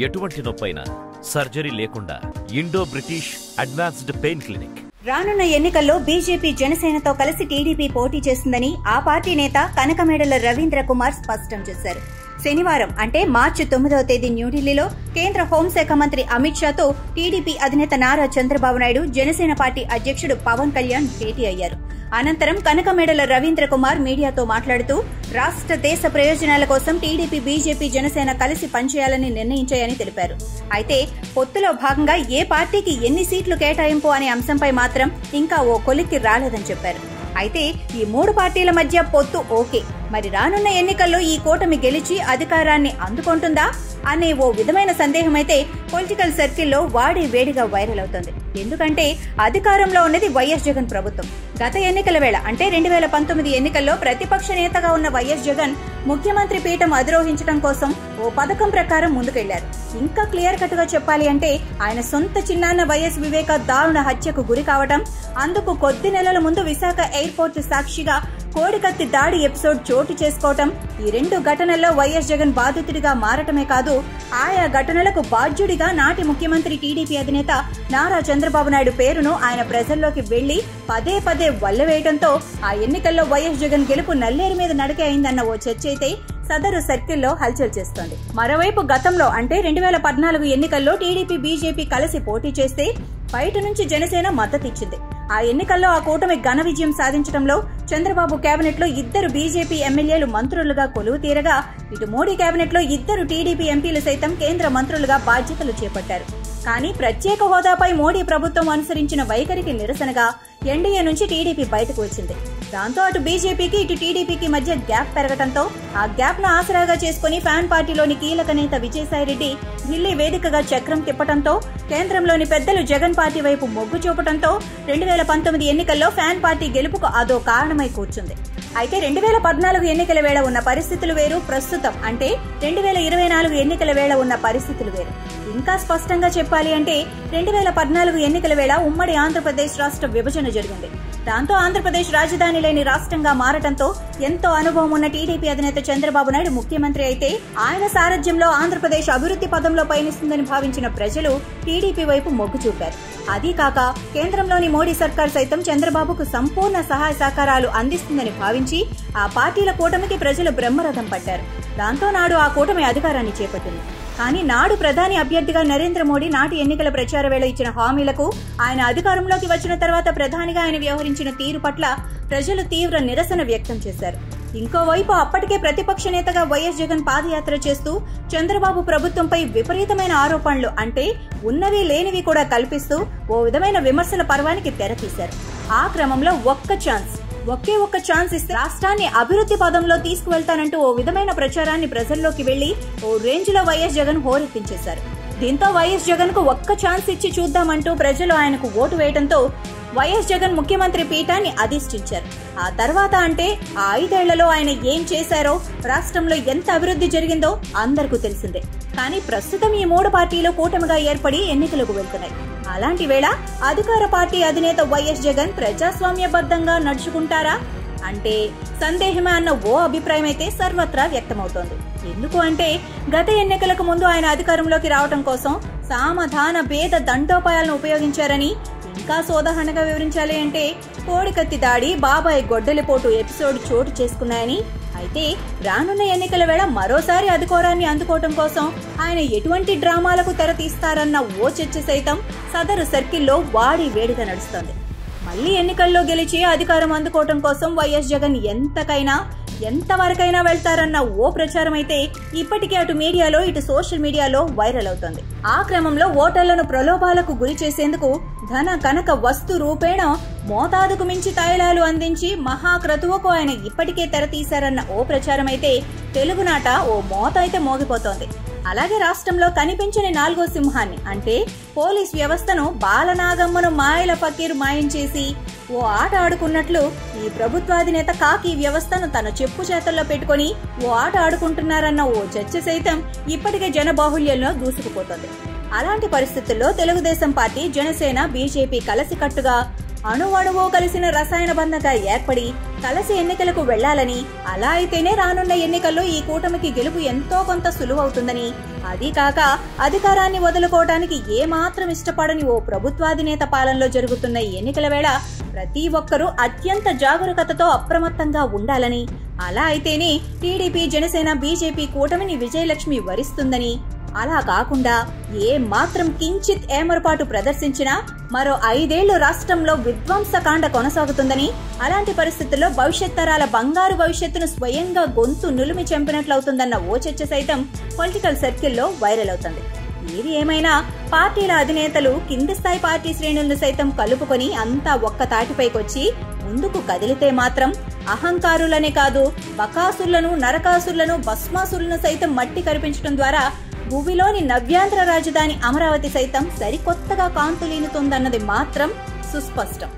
ఎటువంటి నొప్పైనా సర్జరీ లేకుండా Indo British advanced pain clinic. రానున్న ఎన్నికల్లో బీజేపీ జనసేనతో కలిసి టీడీపీ పోటీ చేస్తుందని ఆ పార్టీ నేత కనకమేడల రవీంద్ర కుమార్ స్పష్టం చేశారు. శనివారం అంటే మార్చి 9వ తేదీ న్యూఢిల్లీలో కేంద్ర హోంశాఖ మంత్రి అమిత్ షాతో టీడీపీ అధినేత నారా చంద్రబాబు నాయుడు, జనసేన పార్టీ అధ్యక్షుడు పవన్ కళ్యాణ్ భేటీ అయ్యారు. అనంతరం కనకమేడల రవీంద్ర కుమార్ మీడియాతో మాట్లాడుతూ రాష్ట్ర దేశ ప్రయోజనాల కోసం టీడీపీ, బీజేపీ, జనసేన కలిసి పనిచేయాలని నిర్ణయించాయని తెలిపారు. అయితే పొత్తులో భాగంగా ఏ పార్టీకి ఎన్ని సీట్లు కేటాయింపు అనే అంశంపై మాత్రం ఇంకా ఓ కొలిక్కి రాలేదని చెప్పారు. అయితే ఈ మూడు పార్టీల మధ్య పొత్తు ఓకే, మరి రానున్న ఎన్నికల్లో ఈ కూటమి గెలిచి అధికారాన్ని అందుకుంటుందా అనే ఓ విధమైన సందేహం అయితే పొలిటికల్ సర్కిల్లో వాడి వేడిగా వైరల్ అవుతోంది. ఎందుకంటే అధికారంలో ఉన్నది వైఎస్ జగన్ ప్రభుత్వం. గత ఎన్నికల వేళ అంటే 2019 ఎన్నికల్లో ప్రతిపక్ష నేతగా ఉన్న వైఎస్ జగన్ ముఖ్యమంత్రి పీఠం అధిరోహించడం కోసం ఓ పథకం ప్రకారం ముందుకెళ్లారు. ఇంకా క్లియర్ కట్ గా చెప్పాలి అంటే ఆయన సొంత చిన్నాన్న వైఎస్ వివేక దారుణ హత్యకు గురి కావడం, అందుకు కొద్ది నెలల ముందు విశాఖ ఎయిర్పోర్ట్ సాక్షిగా కోడికత్తి దాడి ఎపిసోడ్ చోటు చేసుకోవటం, ఈ రెండు ఘటనల్లో వైఎస్ జగన్ బాధితుడిగా మారటమే కాదు, ఆయా ఘటనలకు బాధ్యుడిగా నాటి ముఖ్యమంత్రి టీడీపీ అధినేత నారా చంద్రబాబు నాయుడు పేరును ఆయన ప్రజల్లోకి వెళ్లి పదే పదే వల్లవేయడంతో ఆ ఎన్నికల్లో వైఎస్ జగన్ గెలుపు నల్లేరు మీద నడకే అయిందన్న ఓ చర్చ అయితే సదరు సర్కిల్లో హల్చల్ చేస్తోంది. మరోవైపు గతంలో అంటే 2014 ఎన్నికల్లో టీడీపీ, బీజేపీ కలిసి పోటీ చేస్తే బయట నుంచి జనసేన మద్దతిచ్చింది. ఆ ఎన్నికల్లో ఆ కూటమి ఘన విజయం సాధించడంలో చంద్రబాబు కేబినెట్ లో 2 బీజేపీ ఎమ్మెల్యేలు మంత్రులుగా కొలువు తీరగా, ఇటు మోడీ కేబినెట్ లో 2 టీడీపీ ఎంపీలు సైతం కేంద్ర మంత్రులుగా బాధ్యతలు చేపట్టారు. కానీ ప్రత్యేక హోదాపై మోడీ ప్రభుత్వం అనుసరించిన వైఖరికి నిరసనగా ఎన్డీఏ నుంచి టీడీపీ బయటకు వచ్చింది. దాంతో అటు బీజేపీకి, ఇటు టీడీపీకి మధ్య గ్యాప్ పెరగడంతో ఆ గ్యాప్ ను ఆసరాగా చేసుకుని ఫ్యాన్ పార్టీలోని కీలక నేత విజయసాయిరెడ్డి ఢిల్లీ వేదికగా చక్రం తిప్పడంతో, కేంద్రంలోని పెద్దలు జగన్ పార్టీ వైపు మొగ్గు చూపడంతో 2019 ఎన్నికల్లో ఫ్యాన్ పార్టీ గెలుపుకు అదో కారణమై కూర్చుంది. అయితే 2014 ఎన్నికల వేళ ఉన్న పరిస్థితులు వేరు, ప్రస్తుతం అంటే 2024 ఎన్నికల వేళ ఉన్న పరిస్థితులు వేరు. ఇంకా స్పష్టంగా చెప్పాలి అంటే 2014 ఎన్నికల వేళ ఉమ్మడి ఆంధ్రప్రదేశ్ రాష్ట్ర విభజన జరిగింది. దాంతో ఆంధ్రప్రదేశ్ రాజధాని లేని రాష్ట్రంగా మారటంతో ఎంతో అనుభవం ఉన్న టీడీపీ అధినేత చంద్రబాబు నాయుడు ముఖ్యమంత్రి అయితే ఆయన సారథ్యంలో ఆంధ్రప్రదేశ్ అభివృద్ధి పదంలో పయనిస్తుందని భావించిన ప్రజలు టీడీపీ వైపు మొగ్గు చూపారు. అదీ కాక కేంద్రంలోని మోడీ సర్కార్ సైతం చంద్రబాబుకు సంపూర్ణ సహాయ సహకారాలు అందిస్తుందని భావించి ఆ పార్టీల కూటమికి ప్రజలు బ్రహ్మరథం పట్టారు. దాంతో నాడు ఆ కూటమి అధికారాన్ని చేపట్టింది. కానీ నాడు ప్రధాని అభ్యర్థిగా నరేంద్ర మోడీ నాటి ఎన్నికల ప్రచార వేళ ఇచ్చిన హామీలకు, ఆయన అధికారంలోకి వచ్చిన తర్వాత ప్రధానిగా ఆయన వ్యవహరించిన తీరు పట్ల ప్రజలు తీవ్ర నిరసన వ్యక్తం చేశారు. ఇంకోవైపు అప్పటికే ప్రతిపక్ష నేతగా వైఎస్ జగన్ పాదయాత్ర చేస్తూ చంద్రబాబు ప్రభుత్వంపై విపరీతమైన ఆరోపణలు అంటే ఉన్నవి లేనివి కూడా కల్పిస్తూ ఓ విధమైన విమర్శల పర్వానికి తెరతీశారు. ఆ క్రమంలో ఒకే ఒక్క ఛాన్స్ ఇస్తే రాష్ట్రాన్ని అభివృద్ధి పదంలో తీసుకువెళ్తానంటూ ఓ విధమైన ప్రచారాన్ని ప్రజల్లోకి వెళ్లి ఓ రేంజ్ లో వైఎస్ జగన్ హోరెత్తించేశారు. దీంతో వైఎస్ జగన్ కు ఒక్క ఛాన్స్ ఇచ్చి చూద్దామంటూ ప్రజలు ఆయనకు ఓటు వేయడంతో వైఎస్ జగన్ ముఖ్యమంత్రి పీఠాన్ని అధిష్ఠించారు. ఆ తర్వాత అంటే ఆ 5 ఏళ్లలో ఆయన ఏం చేశారో, రాష్ట్రంలో ఎంత అభివృద్ధి జరిగిందో అందరికీ తెలిసిందే. కానీ ప్రస్తుతం ఈ 3 పార్టీలు కూటమిగా ఏర్పడి ఎన్నికలకు వెళ్తున్నాయి. అలాంటి వేళ అధికార పార్టీ అధినేత వైఎస్ జగన్ ప్రజాస్వామ్యబద్ధంగా నడుచుకుంటారా అంటే సందేహమే అన్న ఓ అభిప్రాయం అయితే సర్వత్రా వ్యక్తమవుతోంది. ఎందుకు అంటే గత ఎన్నికలకు ముందు ఆయన అధికారంలోకి రావడం కోసం సామధాన భేద దండోపాయాలను ఉపయోగించారని, ఇంకా సోదాహరణగా వివరించాలి అంటే కోడికత్తి దాడి, బాబాయ్ గొడ్డలిపోటు ఎపిసోడ్ చోటు చేసుకున్నాయని. అయితే రానున్న ఎన్నికల వేళ మరోసారి అధికారాన్ని అందుకోవటం కోసం ఆయన ఎటువంటి డ్రామాలకు తెర తీస్తారన్న ఓ చర్చ సైతం సదరు సర్కిల్లో వాడి వేడిగా నడుస్తోంది. మళ్లీ ఎన్నికల్లో గెలిచి అధికారం అందుకోవటం కోసం వైఎస్ జగన్ ఎంతవరకైనా వెళ్తారన్న ఓ ప్రచారం అయితే ఇప్పటికే అటు మీడియాలో, ఇటు సోషల్ మీడియాలో వైరల్ అవుతోంది. ఆ క్రమంలో ఓటర్లను ప్రలోభాలకు గురి చేసేందుకు ధన కనక వస్తు రూపేణ మోతాదుకు మించి తైలాలు అందించి మహాక్రతువుకు ఆయన ఇప్పటికే తెరతీశారన్న ఓ ప్రచారం అయితే తెలుగునాట ఓ మోత అయితే మోగిపోతోంది. అలాగే రాష్ట్రంలో కనిపించని 4వ సింహాన్ని అంటే పోలీస్ వ్యవస్థను బాలనాగమ్మను మాయల ఫకీర్ మాయం చేసి ఓ ఆట ఆడుకున్నట్లు ఈ ప్రభుత్వాధినేత కాకి వ్యవస్థను తన చెప్పు చేతల్లో పెట్టుకుని ఓ ఆట ఆడుకుంటున్నారన్న ఓ చర్చ సైతం ఇప్పటికే జనబాహుళ్యంలో దూసుకుపోతోంది. అలాంటి పరిస్థితుల్లో తెలుగుదేశం పార్టీ, జనసేన, బీజేపీ కలిసికట్టుగా అణువణువు కలిసిన రసాయన బంధంగా ఏర్పడి కలిసి ఎన్నికలకు వెళ్లాలని, అలా అయితేనే రానున్న ఎన్నికల్లో ఈ కూటమికి గెలుపు ఎంతో కొంత సులువవుతుందని అదీ కాక అధికారాన్ని వదులుకోవడానికి ఏమాత్రం ఇష్టపడని ఓ ప్రభుత్వాధినేత పాలనలో జరుగుతున్న ఎన్నికల వేళ ప్రతి ఒక్కరూ అత్యంత జాగరూకతతో అప్రమత్తంగా ఉండాలని, అలా అయితేనే టీడీపీ, జనసేన, బీజేపీ కూటమిని విజయలక్ష్మి వరిస్తుందని, అలా కాకుండా ఏ మాత్రం కించిత్ ఏమరపాటు ప్రదర్శించినా మరో 5 ఏళ్లు రాష్ట్రంలో విధ్వంసకాండ కొనసాగుతుందని, అలాంటి పరిస్థితుల్లో భవిష్యత్ తరాల బంగారు భవిష్యత్తును స్వయంగా గొంతు నులిమి చంపినట్లవుతుందన్న ఓ చర్చ సైతం పొలిటికల్ సర్కిల్లో వైరల్ అవుతుంది. ఏది ఏమైనా పార్టీల అధినేతలు కింది స్థాయి పార్టీ శ్రేణులను సైతం కలుపుకొని అంతా ఒక్క తాటిపైకొచ్చి ముందుకు కదిలితే మాత్రం అహంకారులనే కాదు, బకాసురులను, నరకాసురులను, భస్మాసురులను సైతం మట్టి కరిపించడం ద్వారా భూమిలోని నవ్యాంధ్ర రాజధాని అమరావతి సైతం సరికొత్తగా కాంతులీనుతోందన్నది మాత్రం సుస్పష్టం.